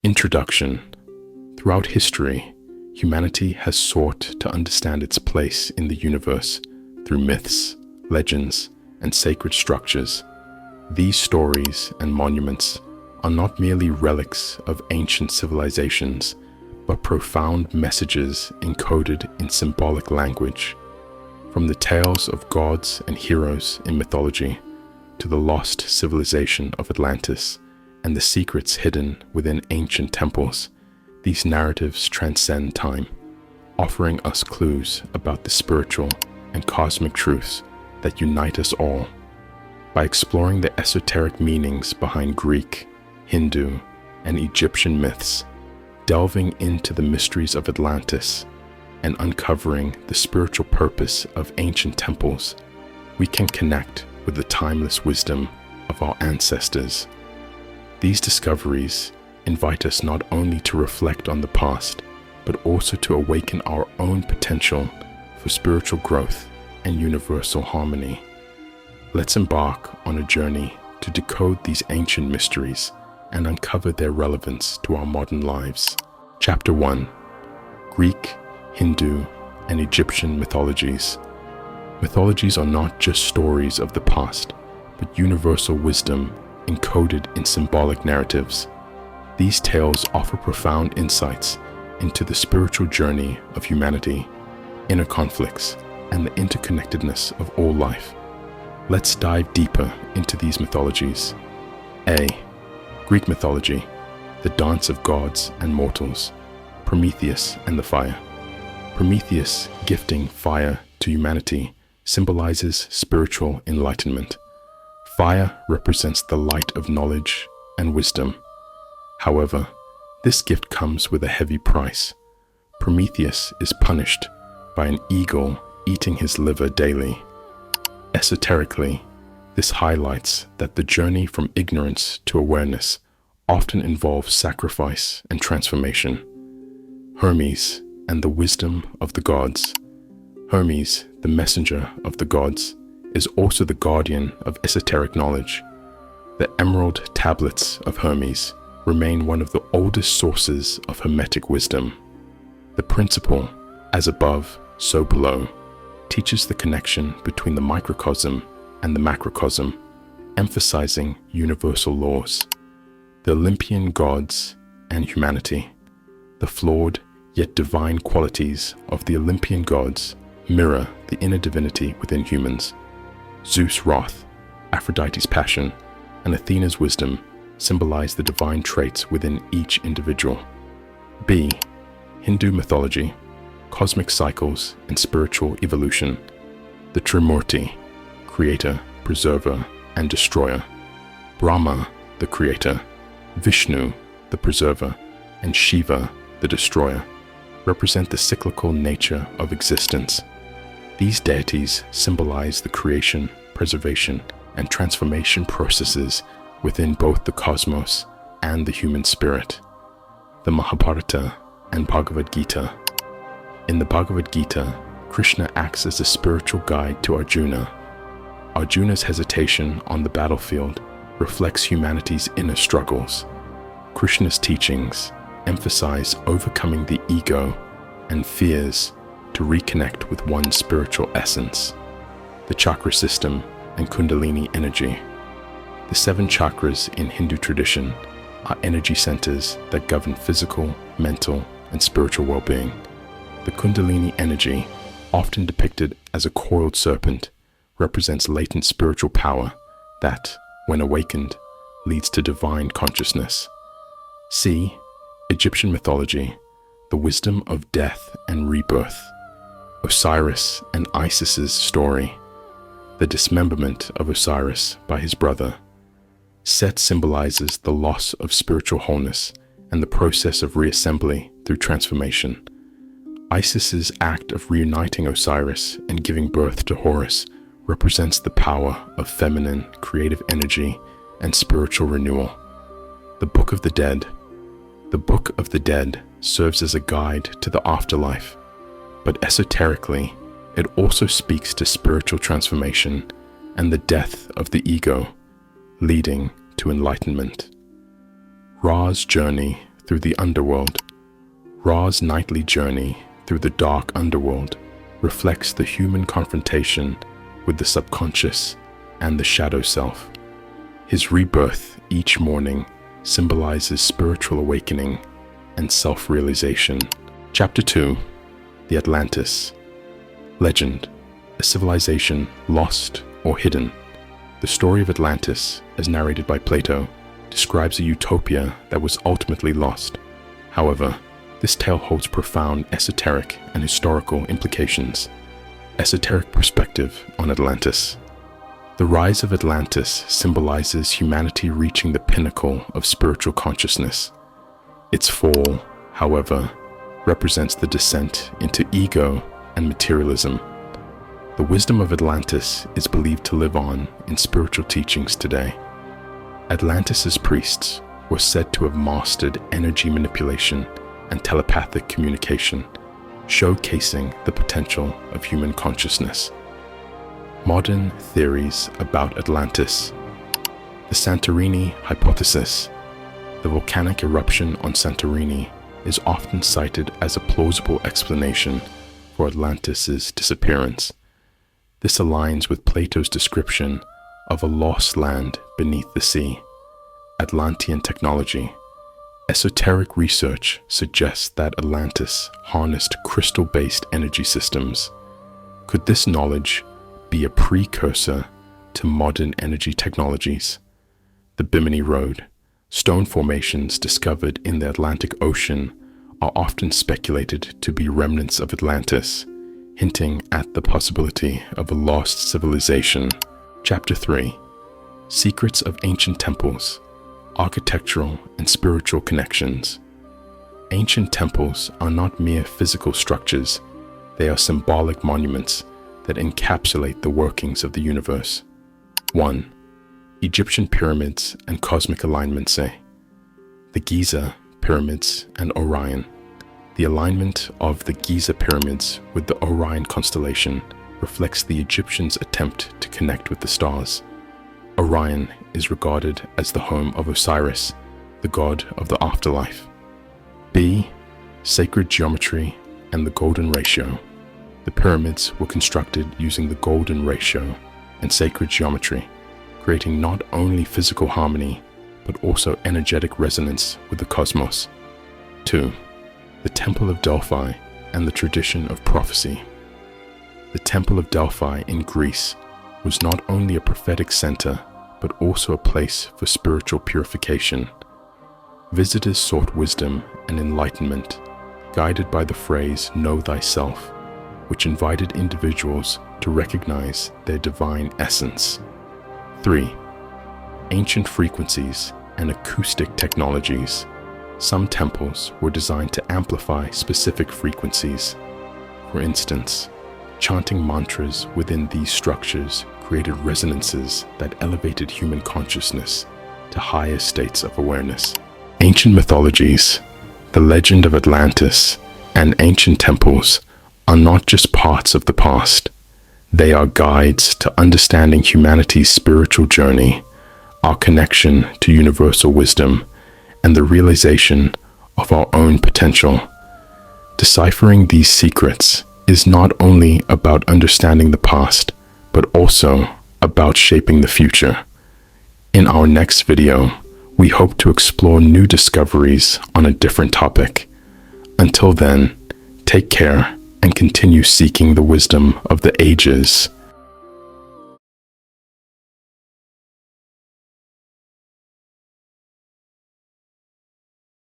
Introduction. Throughout history, humanity has sought to understand its place in the universe through myths, legends, and sacred structures. These stories and monuments are not merely relics of ancient civilizations, but profound messages encoded in symbolic language. From the tales of gods and heroes in mythology to the lost civilization of Atlantis and the secrets hidden within ancient temples, these narratives transcend time, offering us clues about the spiritual and cosmic truths that unite us all. By exploring the esoteric meanings behind Greek, Hindu, and Egyptian myths, delving into the mysteries of Atlantis, and uncovering the spiritual purpose of ancient temples, we can connect with the timeless wisdom of our ancestors. These discoveries invite us not only to reflect on the past, but also to awaken our own potential for spiritual growth and universal harmony. Let's embark on a journey to decode these ancient mysteries and uncover their relevance to our modern lives. Chapter 1. Greek, Hindu, and Egyptian mythologies. Mythologies are not just stories of the past, but universal wisdom encoded in symbolic narratives. These tales offer profound insights into the spiritual journey of humanity, inner conflicts, and the interconnectedness of all life. Let's dive deeper into these mythologies. A. Greek mythology, the dance of gods and mortals. Prometheus and the fire. Prometheus, gifting fire to humanity, symbolizes spiritual enlightenment. Fire represents the light of knowledge and wisdom. However, this gift comes with a heavy price. Prometheus is punished by an eagle eating his liver daily. Esoterically, this highlights that the journey from ignorance to awareness often involves sacrifice and transformation. Hermes and the wisdom of the gods. Hermes, the messenger of the gods, is also the guardian of esoteric knowledge. The emerald tablets of Hermes remain one of the oldest sources of Hermetic wisdom. The principle, as above, so below, teaches the connection between the microcosm and the macrocosm, emphasizing universal laws. The Olympian gods and humanity. The flawed yet divine qualities of the Olympian gods mirror the inner divinity within humans. Zeus' wrath, Aphrodite's passion, and Athena's wisdom symbolize the divine traits within each individual. B. Hindu mythology, cosmic cycles and spiritual evolution. The Trimurti, creator, preserver, and destroyer. Brahma, the creator, Vishnu, the preserver, and Shiva, the destroyer, represent the cyclical nature of existence. These deities symbolize the creation, preservation, and transformation processes within both the cosmos and the human spirit. The Mahabharata and Bhagavad Gita. In the Bhagavad Gita, Krishna acts as a spiritual guide to Arjuna. Arjuna's hesitation on the battlefield reflects humanity's inner struggles. Krishna's teachings emphasize overcoming the ego and fears to reconnect with one's spiritual essence. The chakra system and Kundalini energy. The 7 chakras in Hindu tradition are energy centers that govern physical, mental, and spiritual well-being. The Kundalini energy, often depicted as a coiled serpent, represents latent spiritual power that, when awakened, leads to divine consciousness. C. Egyptian mythology, the wisdom of death and rebirth. Osiris and Isis's story. The dismemberment of Osiris by his brother. Set symbolizes the loss of spiritual wholeness and the process of reassembly through transformation. Isis's act of reuniting Osiris and giving birth to Horus represents the power of feminine creative energy and spiritual renewal. The Book of the Dead. The Book of the Dead serves as a guide to the afterlife, but esoterically, it also speaks to spiritual transformation and the death of the ego, leading to enlightenment. Ra's journey through the underworld. Ra's nightly journey through the dark underworld reflects the human confrontation with the subconscious and the shadow self. His rebirth each morning symbolizes spiritual awakening and self-realization. Chapter 2. The Atlantis. Legend, a civilization lost or hidden. The story of Atlantis, as narrated by Plato, describes a utopia that was ultimately lost. However, this tale holds profound esoteric and historical implications. Esoteric perspective on Atlantis. The rise of Atlantis symbolizes humanity reaching the pinnacle of spiritual consciousness. Its fall, however, represents the descent into ego and materialism. The wisdom of Atlantis is believed to live on in spiritual teachings today. Atlantis's priests were said to have mastered energy manipulation and telepathic communication, showcasing the potential of human consciousness. Modern theories about Atlantis. The Santorini hypothesis. The volcanic eruption on Santorini is often cited as a plausible explanation for Atlantis's disappearance. This aligns with Plato's description of a lost land beneath the sea. Atlantean technology. Esoteric research suggests that Atlantis harnessed crystal-based energy systems. Could this knowledge be a precursor to modern energy technologies? The Bimini Road. Stone formations discovered in the Atlantic Ocean are often speculated to be remnants of Atlantis, hinting at the possibility of a lost civilization. Chapter 3. Secrets of Ancient Temples. Architectural and spiritual connections. Ancient temples are not mere physical structures. They are symbolic monuments that encapsulate the workings of the universe. 1. Egyptian pyramids and cosmic alignment say. The Giza pyramids and Orion. The alignment of the Giza pyramids with the Orion constellation reflects the Egyptians' attempt to connect with the stars. Orion is regarded as the home of Osiris, the god of the afterlife. B. Sacred geometry and the golden ratio. The pyramids were constructed using the golden ratio and sacred geometry, creating not only physical harmony, but also energetic resonance with the cosmos. 2. The Temple of Delphi and the tradition of prophecy. The Temple of Delphi in Greece was not only a prophetic center, but also a place for spiritual purification. Visitors sought wisdom and enlightenment, guided by the phrase, "Know thyself," which invited individuals to recognize their divine essence. 3. Ancient frequencies and acoustic technologies. Some temples were designed to amplify specific frequencies. For instance, chanting mantras within these structures created resonances that elevated human consciousness to higher states of awareness. Ancient mythologies, the legend of Atlantis, and ancient temples are not just parts of the past. They are guides to understanding humanity's spiritual journey, our connection to universal wisdom, and the realization of our own potential. Deciphering these secrets is not only about understanding the past, but also about shaping the future. In our next video, we hope to explore new discoveries on a different topic. Until then, take care and continue seeking the wisdom of the ages.